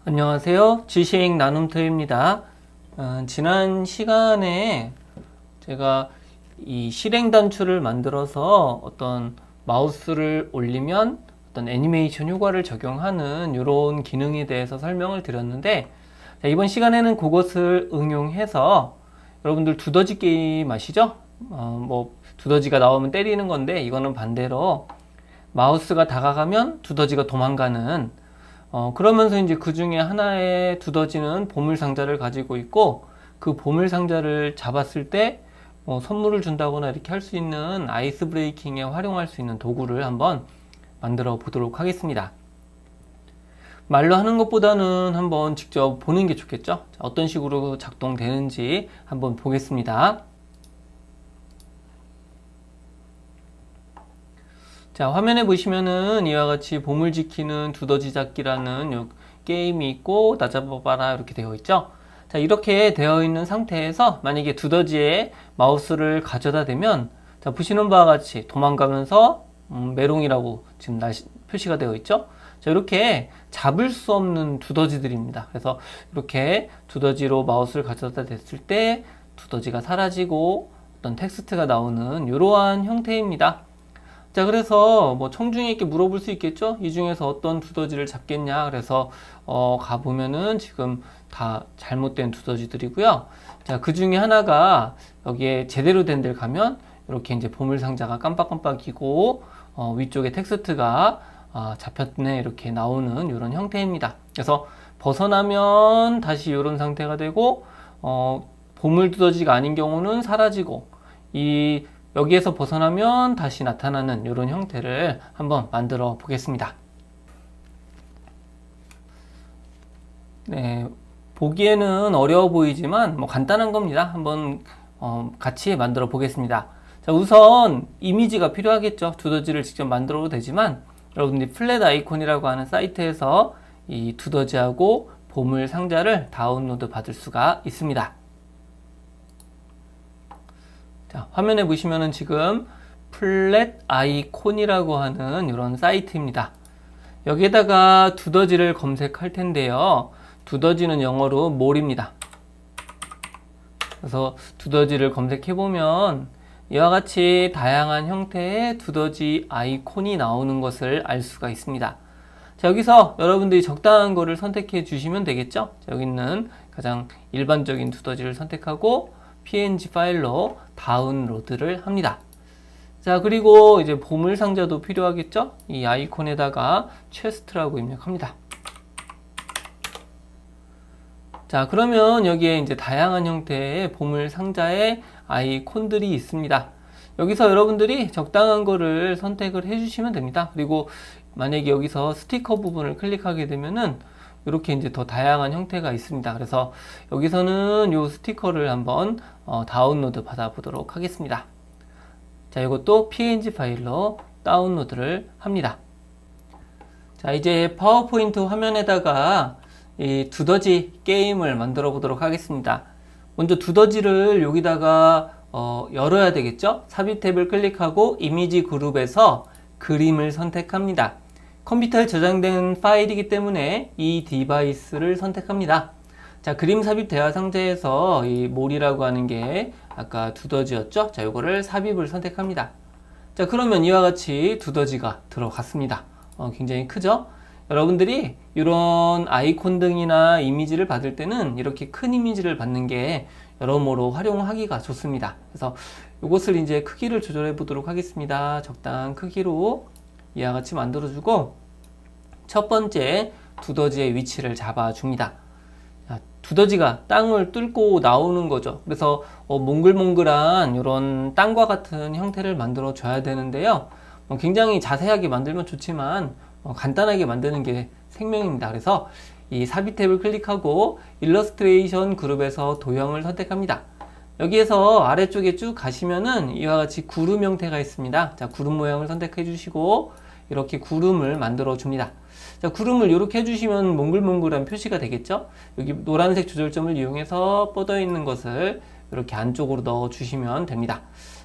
안녕하세요. 지식 나눔터입니다. 지난 시간에 제가 이 실행 단추를 만들어서 어떤 마우스를 올리면 어떤 애니메이션 효과를 적용하는 이런 기능에 대해서 설명을 드렸는데, 자, 이번 시간에는 그것을 응용해서 여러분들 두더지 게임 아시죠? 두더지가 나오면 때리는 건데, 이거는 반대로 마우스가 다가가면 두더지가 도망가는, 그러면서 이제 그 중에 하나의 두더지는 보물상자를 가지고 있고, 그 보물상자를 잡았을 때 선물을 준다거나 이렇게 할 수 있는 아이스 브레이킹에 활용할 수 있는 도구를 한번 만들어 보도록 하겠습니다. 말로 하는 것보다는 한번 직접 보는 게 좋겠죠? 자, 어떤 식으로 작동되는지 한번 보겠습니다. 자, 화면에 보시면은 이와 같이 보물 지키는 두더지 잡기라는 요 게임이 있고, 나 잡아봐라 이렇게 되어 있죠. 자, 이렇게 되어 있는 상태에서 만약에 두더지의 마우스를 가져다 대면, 자, 보시는 바와 같이 도망가면서 메롱이라고 지금 표시가 되어 있죠. 자, 이렇게 잡을 수 없는 두더지들입니다. 그래서 이렇게 두더지로 마우스를 가져다 댔을 때 두더지가 사라지고 어떤 텍스트가 나오는 이러한 형태입니다. 자, 그래서 뭐 청중에 있게 물어볼 수 있겠죠? 이 중에서 어떤 두더지를 잡겠냐? 그래서 가보면은 지금 다 잘못된 두더지들이고요. 자, 그 중에 하나가 여기에 제대로 된 데를 가면 이렇게 이제 보물 상자가 깜빡깜빡이고 위쪽에 텍스트가 잡혔네 이렇게 나오는 이런 형태입니다. 그래서 벗어나면 다시 이런 상태가 되고 보물 두더지가 아닌 경우는 사라지고, 이 여기에서 벗어나면 다시 나타나는 이런 형태를 한번 만들어 보겠습니다. 네, 보기에는 어려워 보이지만 뭐 간단한 겁니다. 한번 같이 만들어 보겠습니다. 자, 우선 이미지가 필요하겠죠. 두더지를 직접 만들어도 되지만 여러분들이 플랫 아이콘이라고 하는 사이트에서 이 두더지하고 보물 상자를 다운로드 받을 수가 있습니다. 자, 화면에 보시면은 지금 플랫 아이콘이라고 하는 이런 사이트입니다. 여기에다가 두더지를 검색할 텐데요. 두더지는 영어로 몰입니다. 그래서 두더지를 검색해 보면 이와 같이 다양한 형태의 두더지 아이콘이 나오는 것을 알 수가 있습니다. 자, 여기서 여러분들이 적당한 거를 선택해 주시면 되겠죠. 자, 여기 있는 가장 일반적인 두더지를 선택하고 png 파일로 다운로드를 합니다. 자, 그리고 이제 보물 상자도 필요하겠죠? 이 아이콘에다가 체스트라고 입력합니다. 자, 그러면 여기에 이제 다양한 형태의 보물 상자의 아이콘들이 있습니다. 여기서 여러분들이 적당한 거를 선택을 해주시면 됩니다. 그리고 만약에 여기서 스티커 부분을 클릭하게 되면은 이렇게 이제 더 다양한 형태가 있습니다. 그래서 여기서는 이 스티커를 한번 다운로드 받아보도록 하겠습니다. 자, 이것도 png 파일로 다운로드를 합니다. 자, 이제 파워포인트 화면에다가 이 두더지 게임을 만들어 보도록 하겠습니다. 먼저 두더지를 여기다가 열어야 되겠죠? 삽입 탭을 클릭하고 이미지 그룹에서 그림을 선택합니다. 컴퓨터에 저장된 파일이기 때문에 이 디바이스를 선택합니다. 자, 그림 삽입 대화 상자에서 이 몰이라고 하는 게 아까 두더지였죠? 자, 이거를 삽입을 선택합니다. 자, 그러면 이와 같이 두더지가 들어갔습니다. 굉장히 크죠? 여러분들이 이런 아이콘 등이나 이미지를 받을 때는 이렇게 큰 이미지를 받는 게 여러모로 활용하기가 좋습니다. 그래서 이것을 이제 크기를 조절해 보도록 하겠습니다. 적당한 크기로 이와 같이 만들어주고, 첫 번째 두더지의 위치를 잡아줍니다. 자, 두더지가 땅을 뚫고 나오는 거죠. 그래서 몽글몽글한 이런 땅과 같은 형태를 만들어 줘야 되는데요. 굉장히 자세하게 만들면 좋지만 간단하게 만드는 게 생명입니다. 그래서 이 삽입 탭을 클릭하고 일러스트레이션 그룹에서 도형을 선택합니다. 여기에서 아래쪽에 쭉 가시면은 이와 같이 구름 형태가 있습니다. 자, 구름 모양을 선택해 주시고 이렇게 구름을 만들어 줍니다. 자, 구름을 이렇게 해주시면 몽글몽글한 표시가 되겠죠? 여기 노란색 조절점을 이용해서 뻗어 있는 것을 이렇게 안쪽으로 넣어 주시면 됩니다.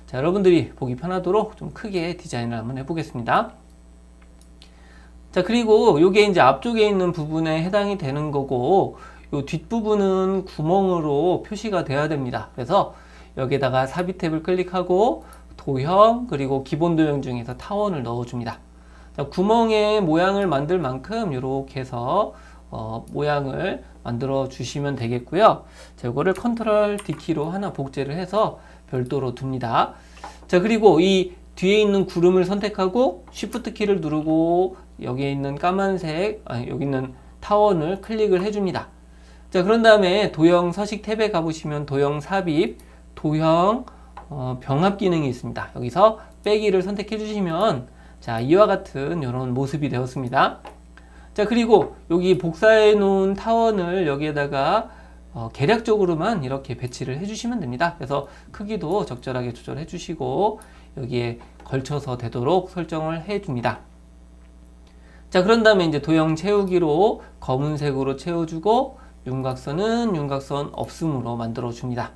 자, 여러분들이 보기 편하도록 좀 크게 디자인을 한번 해보겠습니다. 자, 그리고 요게 이제 앞쪽에 있는 부분에 해당이 되는 거고, 요 뒷부분은 구멍으로 표시가 돼야 됩니다. 그래서 여기에다가 삽입 탭을 클릭하고 도형, 그리고 기본 도형 중에서 타원을 넣어줍니다. 자, 구멍의 모양을 만들 만큼 이렇게 해서 모양을 만들어 주시면 되겠고요. 자, 이거를 컨트롤 D키로 하나 복제를 해서 별도로 둡니다. 자, 그리고 이 뒤에 있는 구름을 선택하고 Shift 키를 누르고 여기에 있는 까만색, 여기 있는 타원을 클릭을 해줍니다. 자, 그런 다음에 도형 서식 탭에 가보시면 도형 삽입, 도형 병합 기능이 있습니다. 여기서 빼기를 선택해 주시면 자, 이와 같은 이런 모습이 되었습니다. 자, 그리고 여기 복사해 놓은 타원을 여기에다가 계략적으로만 이렇게 배치를 해주시면 됩니다. 그래서 크기도 적절하게 조절해 주시고 여기에 걸쳐서 되도록 설정을 해 줍니다. 자, 그런 다음에 이제 도형 채우기로 검은색으로 채워주고 윤곽선은 윤곽선 없음으로 만들어 줍니다.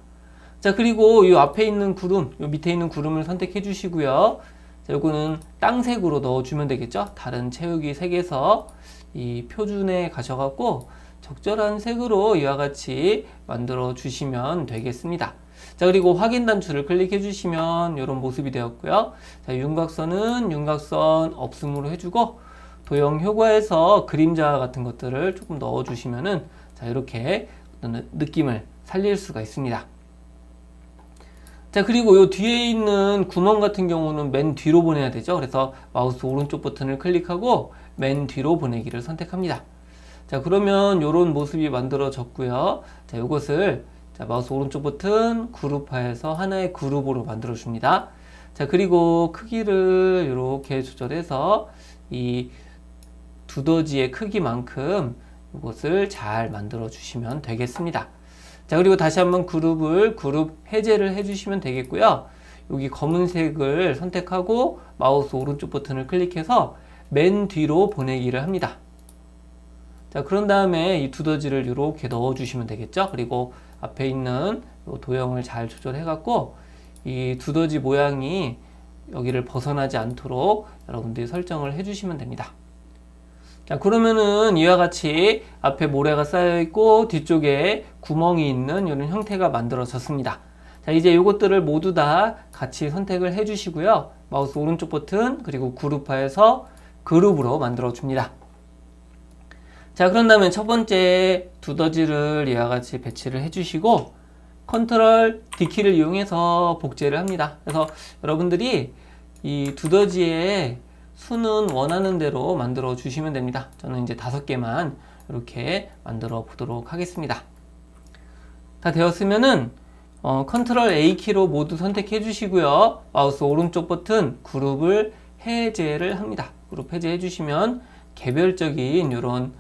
자, 그리고 이 앞에 있는 구름, 이 밑에 있는 구름을 선택해 주시고요. 자, 요거는 땅색으로 넣어주면 되겠죠. 다른 채우기 색에서 이 표준에 가셔갖고 적절한 색으로 이와 같이 만들어 주시면 되겠습니다. 자, 그리고 확인 단추를 클릭해 주시면 이런 모습이 되었고요. 자, 윤곽선은 윤곽선 없음으로 해주고 도형 효과에서 그림자 같은 것들을 조금 넣어 주시면은 자, 이렇게 어떤 느낌을 살릴 수가 있습니다. 자, 그리고 요 뒤에 있는 구멍 같은 경우는 맨 뒤로 보내야 되죠. 그래서 마우스 오른쪽 버튼을 클릭하고 맨 뒤로 보내기를 선택합니다. 자, 그러면 요런 모습이 만들어졌고요. 자, 요것을 자, 마우스 오른쪽 버튼 그룹화해서 하나의 그룹으로 만들어 줍니다. 자, 그리고 크기를 이렇게 조절해서 이 두더지의 크기만큼 이것을 잘 만들어 주시면 되겠습니다. 자, 그리고 다시 한번 그룹 해제를 해주시면 되겠고요. 여기 검은색을 선택하고 마우스 오른쪽 버튼을 클릭해서 맨 뒤로 보내기를 합니다. 자, 그런 다음에 이 두더지를 이렇게 넣어 주시면 되겠죠. 그리고 앞에 있는 도형을 잘 조절해 갖고 이 두더지 모양이 여기를 벗어나지 않도록 여러분들이 설정을 해 주시면 됩니다. 자, 그러면은 이와 같이 앞에 모래가 쌓여 있고 뒤쪽에 구멍이 있는 이런 형태가 만들어졌습니다. 자, 이제 이것들을 모두 다 같이 선택을 해 주시고요. 마우스 오른쪽 버튼 그리고 그룹화해서 그룹으로 만들어 줍니다. 자, 그런 다음에 첫 번째 두더지를 이와 같이 배치를 해 주시고 컨트롤 D키를 이용해서 복제를 합니다. 그래서 여러분들이 이 두더지의 수는 원하는 대로 만들어 주시면 됩니다. 저는 이제 5개만 이렇게 만들어 보도록 하겠습니다. 다 되었으면은 컨트롤 A키로 모두 선택해 주시고요. 마우스 오른쪽 버튼 그룹을 해제를 합니다. 그룹 해제해 주시면 개별적인 이런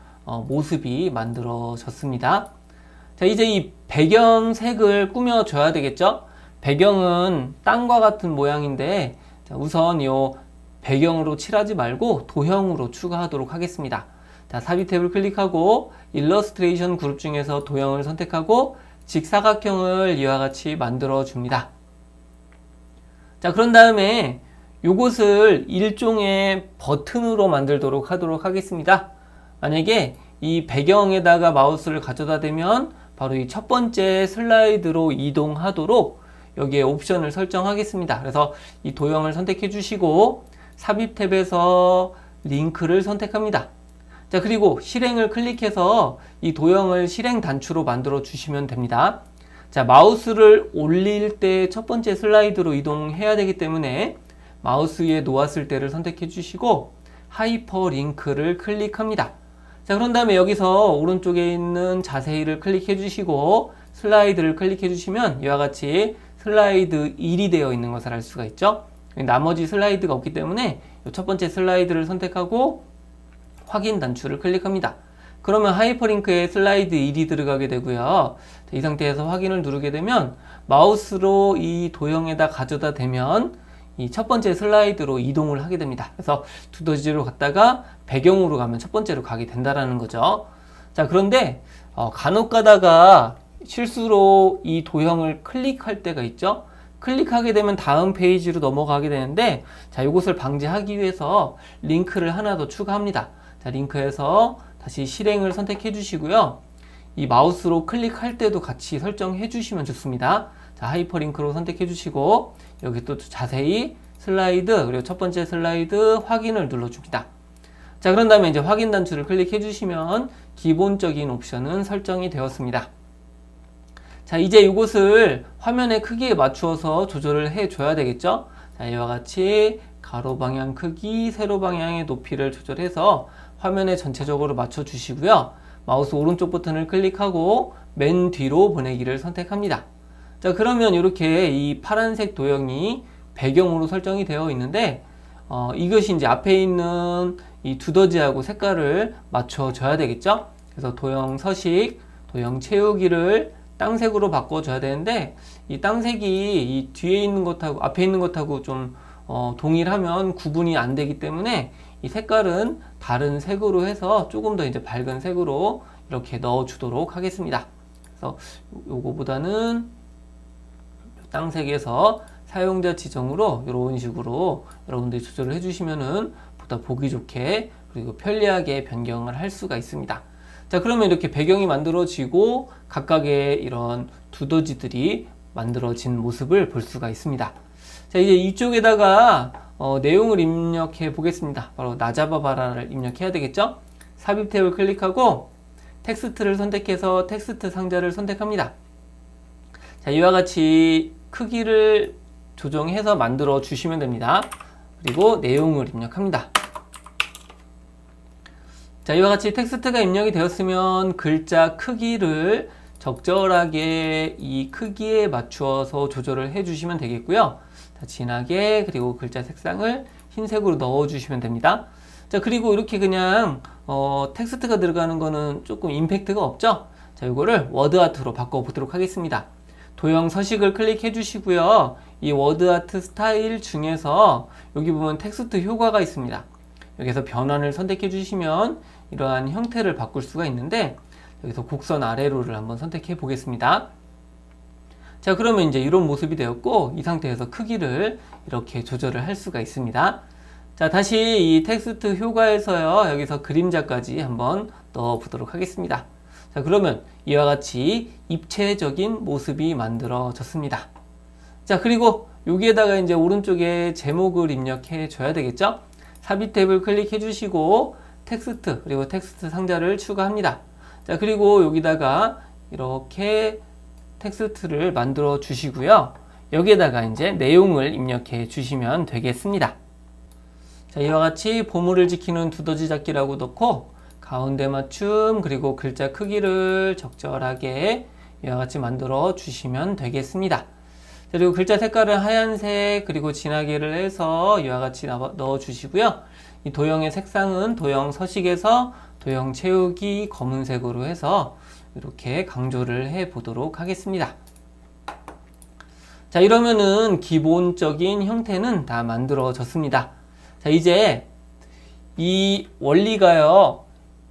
모습이 만들어졌습니다. 자, 이제 이 배경색을 꾸며 줘야 되겠죠? 배경은 땅과 같은 모양인데 자, 우선 요 배경으로 칠하지 말고 도형으로 추가하도록 하겠습니다. 자, 삽입 탭을 클릭하고 일러스트레이션 그룹 중에서 도형을 선택하고 직사각형을 이와 같이 만들어 줍니다. 자, 그런 다음에 요것을 일종의 버튼으로 만들도록 하도록 하겠습니다. 만약에 이 배경에다가 마우스를 가져다 대면 바로 이 첫 번째 슬라이드로 이동하도록 여기에 옵션을 설정하겠습니다. 그래서 이 도형을 선택해 주시고 삽입 탭에서 링크를 선택합니다. 자, 그리고 실행을 클릭해서 이 도형을 실행 단추로 만들어 주시면 됩니다. 자, 마우스를 올릴 때 첫 번째 슬라이드로 이동해야 되기 때문에 마우스 위에 놓았을 때를 선택해 주시고 하이퍼링크를 클릭합니다. 자, 그런 다음에 여기서 오른쪽에 있는 자세히를 클릭해 주시고 슬라이드를 클릭해 주시면 이와 같이 슬라이드 1이 되어 있는 것을 알 수가 있죠. 나머지 슬라이드가 없기 때문에 첫 번째 슬라이드를 선택하고 확인 단추를 클릭합니다. 그러면 하이퍼링크에 슬라이드 1이 들어가게 되고요. 이 상태에서 확인을 누르게 되면 마우스로 이 도형에다 가져다 대면 이 첫 번째 슬라이드로 이동을 하게 됩니다. 그래서 두더지로 갔다가 배경으로 가면 첫 번째로 가게 된다라는 거죠. 자, 그런데 간혹 가다가 실수로 이 도형을 클릭할 때가 있죠. 클릭하게 되면 다음 페이지로 넘어가게 되는데 자, 이것을 방지하기 위해서 링크를 하나 더 추가합니다. 자, 링크에서 다시 실행을 선택해 주시고요. 이 마우스로 클릭할 때도 같이 설정해 주시면 좋습니다. 자, 하이퍼링크로 선택해 주시고 여기 또 자세히 슬라이드, 그리고 첫 번째 슬라이드 확인을 눌러줍니다. 자, 그런 다음에 이제 확인 단추를 클릭해 주시면 기본적인 옵션은 설정이 되었습니다. 자, 이제 이곳을 화면의 크기에 맞추어서 조절을 해 줘야 되겠죠? 자, 이와 같이 가로 방향 크기, 세로 방향의 높이를 조절해서 화면에 전체적으로 맞춰 주시고요. 마우스 오른쪽 버튼을 클릭하고 맨 뒤로 보내기를 선택합니다. 자, 그러면 이렇게 이 파란색 도형이 배경으로 설정이 되어 있는데 이것이 이제 앞에 있는 이 두더지하고 색깔을 맞춰 줘야 되겠죠? 그래서 도형 서식, 도형 채우기를 땅색으로 바꿔줘야 되는데 이 땅색이 이 뒤에 있는 것하고 앞에 있는 것하고 좀 동일하면 구분이 안 되기 때문에 이 색깔은 다른 색으로 해서 조금 더 이제 밝은 색으로 이렇게 넣어 주도록 하겠습니다. 그래서 요거보다는 땅색에서 사용자 지정으로 이런 식으로 여러분들이 조절을 해주시면은 보다 보기 좋게 그리고 편리하게 변경을 할 수가 있습니다. 자, 그러면 이렇게 배경이 만들어지고 각각의 이런 두더지들이 만들어진 모습을 볼 수가 있습니다. 자, 이제 이쪽에다가 내용을 입력해 보겠습니다. 바로 나 잡아봐라를 입력해야 되겠죠? 삽입 탭을 클릭하고 텍스트를 선택해서 텍스트 상자를 선택합니다. 자, 이와 같이 크기를 조정해서 만들어 주시면 됩니다. 그리고 내용을 입력합니다. 자, 이와 같이 텍스트가 입력이 되었으면 글자 크기를 적절하게 이 크기에 맞추어서 조절을 해 주시면 되겠고요. 자, 진하게 그리고 글자 색상을 흰색으로 넣어 주시면 됩니다. 자, 그리고 이렇게 그냥 텍스트가 들어가는 거는 조금 임팩트가 없죠? 자, 이거를 워드아트로 바꿔 보도록 하겠습니다. 도형 서식을 클릭해 주시고요. 이 워드아트 스타일 중에서 여기 보면 텍스트 효과가 있습니다. 여기서 변환을 선택해 주시면 이러한 형태를 바꿀 수가 있는데 여기서 곡선 아래로를 한번 선택해 보겠습니다. 자, 그러면 이제 이런 모습이 되었고 이 상태에서 크기를 이렇게 조절을 할 수가 있습니다. 자, 다시 이 텍스트 효과에서요, 여기서 그림자까지 한번 넣어 보도록 하겠습니다. 자, 그러면 이와 같이 입체적인 모습이 만들어졌습니다. 자, 그리고 여기에다가 이제 오른쪽에 제목을 입력해 줘야 되겠죠? 삽입 탭을 클릭해 주시고 텍스트, 그리고 텍스트 상자를 추가합니다. 자, 그리고 여기다가 이렇게 텍스트를 만들어 주시고요. 여기에다가 이제 내용을 입력해 주시면 되겠습니다. 자, 이와 같이 보물을 지키는 두더지 잡기라고 넣고 가운데 맞춤 그리고 글자 크기를 적절하게 이와 같이 만들어 주시면 되겠습니다. 그리고 글자 색깔은 하얀색 그리고 진하게를 해서 이와 같이 넣어 주시고요. 이 도형의 색상은 도형 서식에서 도형 채우기 검은색으로 해서 이렇게 강조를 해 보도록 하겠습니다. 자, 이러면은 기본적인 형태는 다 만들어졌습니다. 자, 이제 이 원리가요,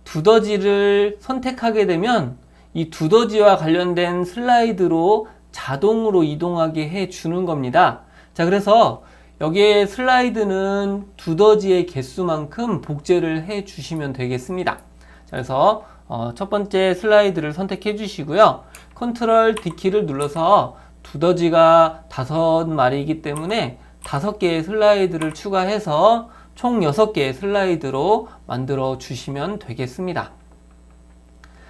두더지를 선택하게 되면 이 두더지와 관련된 슬라이드로 자동으로 이동하게 해 주는 겁니다. 자, 그래서 여기에 슬라이드는 두더지의 개수만큼 복제를 해 주시면 되겠습니다. 자, 그래서 첫 번째 슬라이드를 선택해 주시고요. 컨트롤 D키를 눌러서 두더지가 5마리이기 때문에 5개의 슬라이드를 추가해서 총 6개의 슬라이드로 만들어 주시면 되겠습니다.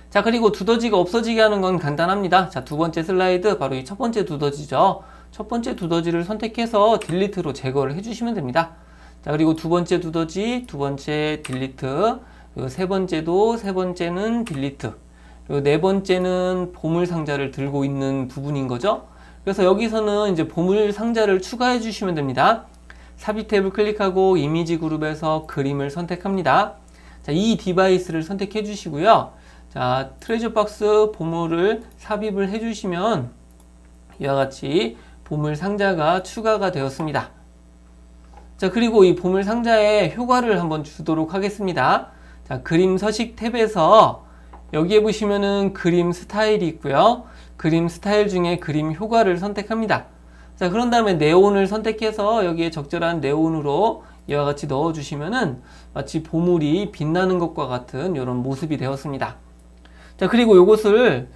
자, 그리고 두더지가 없어지게 하는 건 간단합니다. 자, 두 번째 슬라이드, 바로 이 첫 번째 두더지죠. 첫 번째 두더지를 선택해서 딜리트로 제거를 해주시면 됩니다. 자, 그리고 두 번째 두더지, 두 번째 딜리트, 그리고 세 번째도 세 번째는 딜리트, 그리고 네 번째는 보물 상자를 들고 있는 부분인 거죠. 그래서 여기서는 이제 보물 상자를 추가해 주시면 됩니다. 삽입 탭을 클릭하고 이미지 그룹에서 그림을 선택합니다. 자, 이 디바이스를 선택해 주시고요. 자, 트레저 박스 보물을 삽입을 해 주시면 이와 같이 보물 상자가 추가가 되었습니다. 자, 그리고 이 보물 상자에 효과를 한번 주도록 하겠습니다. 자, 그림 서식 탭에서 여기에 보시면은 그림 스타일이 있고요. 그림 스타일 중에 그림 효과를 선택합니다. 자, 그런 다음에 네온을 선택해서 여기에 적절한 네온으로 이와 같이 넣어주시면은 마치 보물이 빛나는 것과 같은 이런 모습이 되었습니다. 자, 그리고 이것을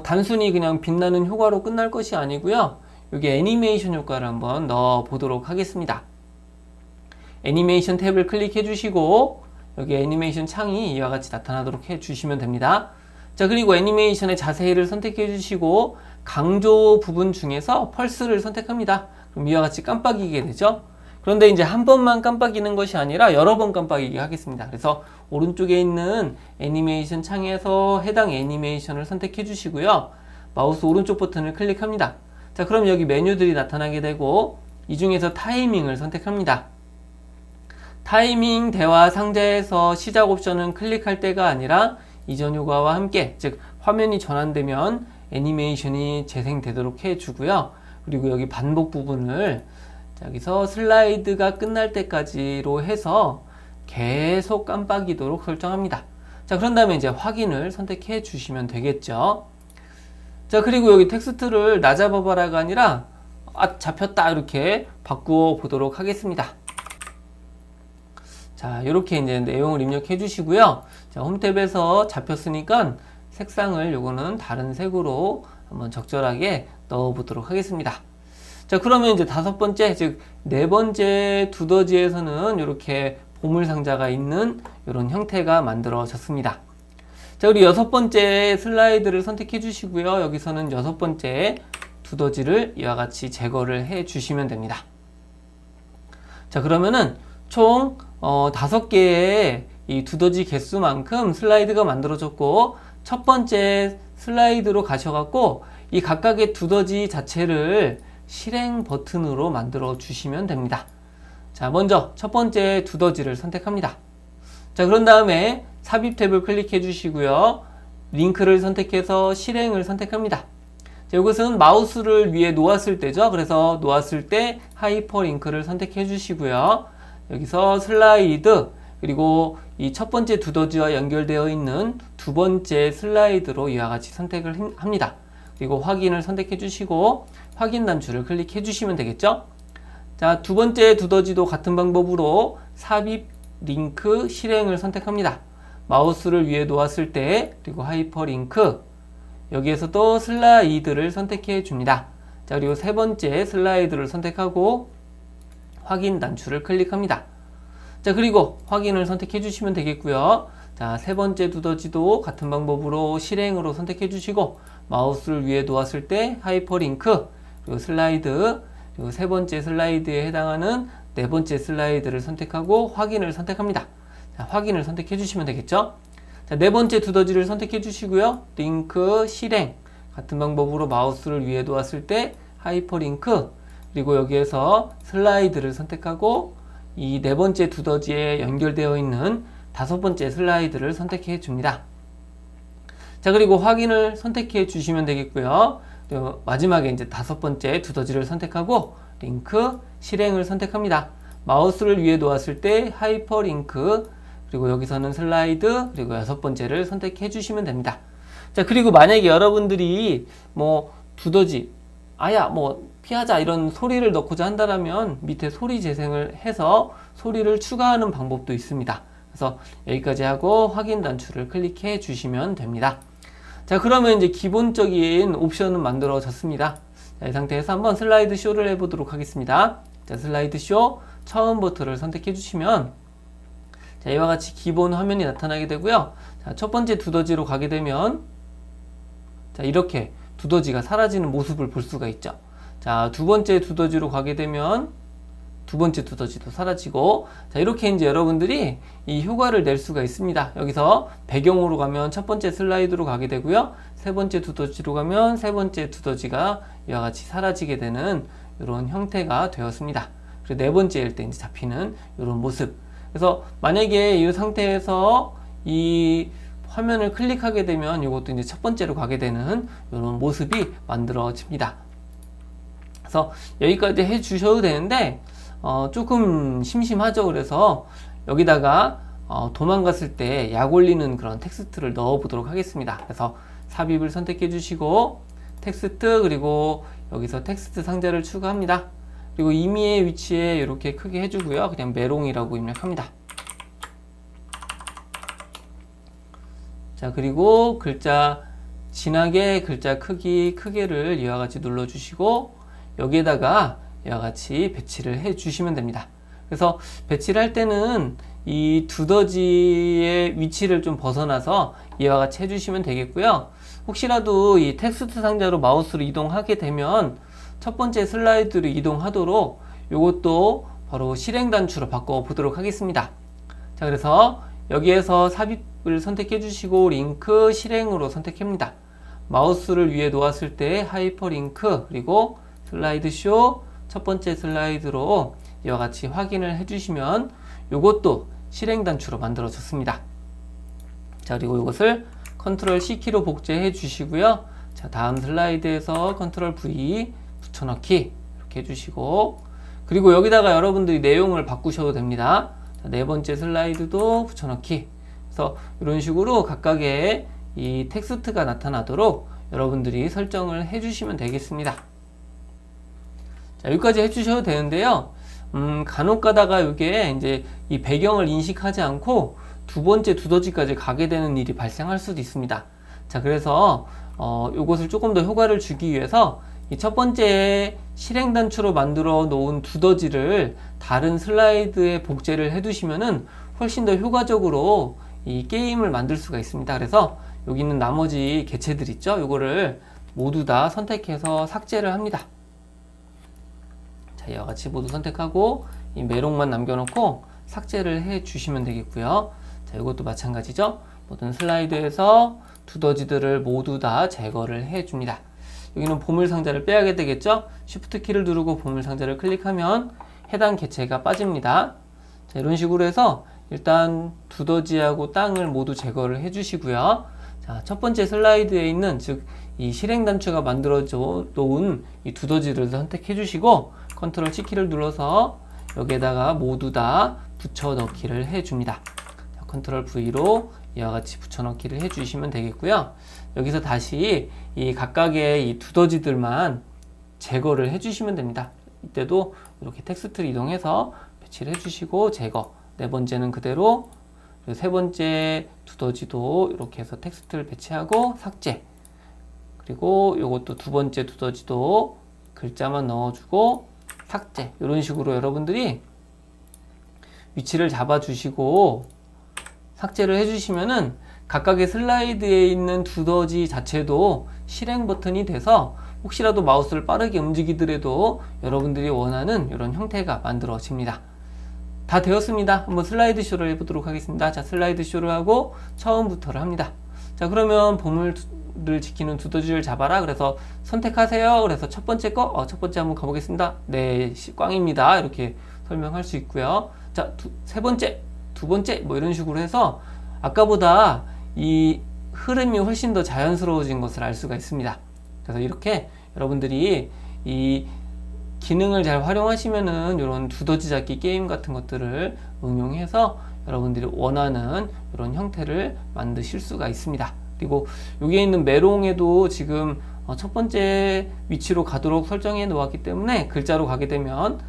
단순히 그냥 빛나는 효과로 끝날 것이 아니고요. 여기 애니메이션 효과를 한번 넣어 보도록 하겠습니다. 애니메이션 탭을 클릭해 주시고 여기 애니메이션 창이 이와 같이 나타나도록 해 주시면 됩니다. 자, 그리고 애니메이션의 자세히를 선택해 주시고 강조 부분 중에서 펄스를 선택합니다. 그럼 이와 같이 깜빡이게 되죠. 그런데 이제 한 번만 깜빡이는 것이 아니라 여러 번 깜빡이게 하겠습니다. 그래서 오른쪽에 있는 애니메이션 창에서 해당 애니메이션을 선택해 주시고요. 마우스 오른쪽 버튼을 클릭합니다. 자, 그럼 여기 메뉴들이 나타나게 되고 이 중에서 타이밍을 선택합니다. 타이밍 대화 상자에서 시작 옵션은 클릭할 때가 아니라 이전 효과와 함께, 즉 화면이 전환되면 애니메이션이 재생되도록 해주고요. 그리고 여기 반복 부분을 여기서 슬라이드가 끝날 때까지로 해서 계속 깜빡이도록 설정합니다. 자, 그런 다음에 이제 확인을 선택해 주시면 되겠죠. 자, 그리고 여기 텍스트를 나 잡아봐라가 아니라 잡혔다 이렇게 바꾸어 보도록 하겠습니다. 자, 이렇게 이제 내용을 입력해 주시고요. 자, 홈탭에서 잡혔으니까 색상을 요거는 다른 색으로 한번 적절하게 넣어 보도록 하겠습니다. 자, 그러면 이제 다섯 번째, 즉 네 번째 두더지에서는 이렇게 보물 상자가 있는 이런 형태가 만들어졌습니다. 자, 우리 여섯 번째 슬라이드를 선택해 주시고요. 여기서는 여섯 번째 두더지를 이와 같이 제거를 해 주시면 됩니다. 자, 그러면은 총 5개의 이 두더지 개수만큼 슬라이드가 만들어졌고, 첫 번째 슬라이드로 가셔갖고 이 각각의 두더지 자체를 실행 버튼으로 만들어 주시면 됩니다. 자, 먼저 첫 번째 두더지를 선택합니다. 자, 그런 다음에 삽입 탭을 클릭해 주시고요. 링크를 선택해서 실행을 선택합니다. 자, 이것은 마우스를 위에 놓았을 때죠. 그래서 놓았을 때 하이퍼링크를 선택해 주시고요. 여기서 슬라이드, 그리고 이 첫 번째 두더지와 연결되어 있는 두 번째 슬라이드로 이와 같이 선택을 합니다. 그리고 확인을 선택해 주시고 확인 단추를 클릭해 주시면 되겠죠. 자, 두 번째 두더지도 같은 방법으로 삽입, 링크, 실행을 선택합니다. 마우스를 위에 놓았을 때, 그리고 하이퍼링크, 여기에서도 슬라이드를 선택해 줍니다. 자, 그리고 세 번째 슬라이드를 선택하고 확인 단추를 클릭합니다. 자, 그리고 확인을 선택해 주시면 되겠고요. 자, 세 번째 두더지도 같은 방법으로 실행으로 선택해 주시고 마우스를 위에 놓았을 때 하이퍼링크, 그리고 슬라이드, 그리고 세 번째 슬라이드에 해당하는 네 번째 슬라이드를 선택하고 확인을 선택합니다. 자, 확인을 선택해 주시면 되겠죠. 자, 네 번째 두더지를 선택해 주시고요. 링크, 실행, 같은 방법으로 마우스를 위에 놓았을 때 하이퍼링크, 그리고 여기에서 슬라이드를 선택하고 이 네 번째 두더지에 연결되어 있는 다섯 번째 슬라이드를 선택해 줍니다. 자, 그리고 확인을 선택해 주시면 되겠고요. 마지막에 이제 다섯 번째 두더지를 선택하고 링크, 실행을 선택합니다. 마우스를 위에 놓았을 때 하이퍼링크, 그리고 여기서는 슬라이드, 그리고 여섯 번째를 선택해 주시면 됩니다. 자, 그리고 만약에 여러분들이 뭐 두더지, 아야, 뭐 피하자 이런 소리를 넣고자 한다면 밑에 소리 재생을 해서 소리를 추가하는 방법도 있습니다. 그래서 여기까지 하고 확인 단추를 클릭해 주시면 됩니다. 자, 그러면 이제 기본적인 옵션은 만들어졌습니다. 자, 이 상태에서 한번 슬라이드 쇼를 해보도록 하겠습니다. 자, 슬라이드 쇼 처음부터를 선택해 주시면 자, 이와 같이 기본 화면이 나타나게 되고요. 자, 첫 번째 두더지로 가게 되면 자, 이렇게 두더지가 사라지는 모습을 볼 수가 있죠. 자, 두 번째 두더지로 가게 되면 두 번째 두더지도 사라지고, 자, 이렇게 이제 여러분들이 이 효과를 낼 수가 있습니다. 여기서 배경으로 가면 첫 번째 슬라이드로 가게 되고요. 세 번째 두더지로 가면 세 번째 두더지가 이와 같이 사라지게 되는 이런 형태가 되었습니다. 그리고 네 번째일 때 이제 잡히는 이런 모습. 그래서 만약에 이 상태에서 이 화면을 클릭하게 되면 이것도 이제 첫 번째로 가게 되는 이런 모습이 만들어집니다. 그래서 여기까지 해 주셔도 되는데 조금 심심하죠. 그래서 여기다가 도망갔을 때 약 올리는 그런 텍스트를 넣어 보도록 하겠습니다. 그래서 삽입을 선택해 주시고 텍스트, 그리고 여기서 텍스트 상자를 추가합니다. 그리고 임의의 위치에 이렇게 크게 해주고요. 그냥 메롱이라고 입력합니다. 자, 그리고 글자 진하게 글자 크기를 이와 같이 눌러주시고 여기에다가 이와 같이 배치를 해주시면 됩니다. 그래서 배치를 할 때는 이 두더지의 위치를 좀 벗어나서 이와 같이 해주시면 되겠고요. 혹시라도 이 텍스트 상자로 마우스로 이동하게 되면 첫 번째 슬라이드로 이동하도록 이것도 바로 실행 단추로 바꿔 보도록 하겠습니다. 자, 그래서 여기에서 삽입을 선택해 주시고 링크 실행으로 선택합니다. 마우스를 위에 놓았을 때 하이퍼링크 그리고 슬라이드 쇼 첫 번째 슬라이드로 이와 같이 확인을 해 주시면 이것도 실행 단추로 만들어졌습니다. 자, 그리고 이것을 컨트롤 C키로 복제해 주시고요. 자, 다음 슬라이드에서 컨트롤 V 붙여넣기 이렇게 해주시고 그리고 여기다가 여러분들이 내용을 바꾸셔도 됩니다. 자, 네 번째 슬라이드도 붙여넣기. 그래서 이런 식으로 각각의 이 텍스트가 나타나도록 여러분들이 설정을 해주시면 되겠습니다. 자, 여기까지 해주셔도 되는데요. 간혹 가다가 이게 이제 이 배경을 인식하지 않고 두 번째 두더지까지 가게 되는 일이 발생할 수도 있습니다. 자, 그래서 이것을 조금 더 효과를 주기 위해서 이 첫 번째 실행 단추로 만들어 놓은 두더지를 다른 슬라이드에 복제를 해 두시면은 훨씬 더 효과적으로 이 게임을 만들 수가 있습니다. 그래서 여기 있는 나머지 개체들 있죠? 이거를 모두 다 선택해서 삭제를 합니다. 자, 이와 같이 모두 선택하고 이 메롱만 남겨놓고 삭제를 해 주시면 되겠고요. 자, 이것도 마찬가지죠. 모든 슬라이드에서 두더지들을 모두 다 제거를 해 줍니다. 여기는 보물상자를 빼야 되겠죠. Shift 키를 누르고 보물상자를 클릭하면 해당 개체가 빠집니다. 자, 이런 식으로 해서 일단 두더지하고 땅을 모두 제거를 해 주시고요. 자, 첫 번째 슬라이드에 있는 즉 이 실행 단추가 만들어져 놓은 이 두더지를 선택해 주시고 컨트롤 C 키를 눌러서 여기에다가 모두 다 붙여 넣기를 해 줍니다. 컨트롤 V로 이와 같이 붙여 넣기를 해 주시면 되겠고요. 여기서 다시 이 각각의 이 두더지들만 제거를 해 주시면 됩니다. 이때도 이렇게 텍스트를 이동해서 배치를 해 주시고 제거. 네 번째는 그대로, 그리고 세 번째 두더지도 이렇게 해서 텍스트를 배치하고 삭제. 그리고 이것도 두 번째 두더지도 글자만 넣어주고 삭제. 이런 식으로 여러분들이 위치를 잡아 주시고 삭제를 해주시면은 각각의 슬라이드에 있는 두더지 자체도 실행 버튼이 돼서 혹시라도 마우스를 빠르게 움직이더라도 여러분들이 원하는 이런 형태가 만들어집니다. 다 되었습니다. 한번 슬라이드 쇼를 해보도록 하겠습니다. 자, 슬라이드 쇼를 하고 처음부터를 합니다. 자, 그러면 보물을 지키는 두더지를 잡아라. 그래서 선택하세요. 그래서 첫 번째 첫 번째 한번 가보겠습니다. 네, 꽝입니다. 이렇게 설명할 수 있고요. 자, 세 번째, 두 번째 뭐 이런 식으로 해서 아까보다 이 흐름이 훨씬 더 자연스러워진 것을 알 수가 있습니다. 그래서 이렇게 여러분들이 이 기능을 잘 활용하시면은 이런 두더지 잡기 게임 같은 것들을 응용해서 여러분들이 원하는 이런 형태를 만드실 수가 있습니다. 그리고 여기에 있는 메롱에도 지금 첫 번째 위치로 가도록 설정해 놓았기 때문에 글자로 가게 되면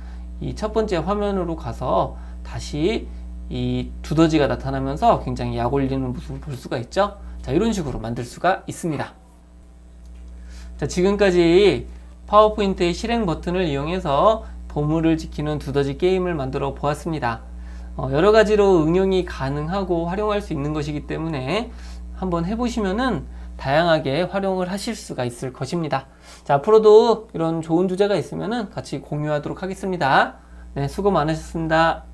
이 첫 번째 화면으로 가서 다시 이 두더지가 나타나면서 굉장히 약 올리는 모습을 볼 수가 있죠. 자, 이런 식으로 만들 수가 있습니다. 자, 지금까지 파워포인트의 실행 버튼을 이용해서 보물을 지키는 두더지 게임을 만들어 보았습니다. 여러 가지로 응용이 가능하고 활용할 수 있는 것이기 때문에 한번 해보시면은 다양하게 활용을 하실 수가 있을 것입니다. 자, 앞으로도 이런 좋은 주제가 있으면은 같이 공유하도록 하겠습니다. 네, 수고 많으셨습니다.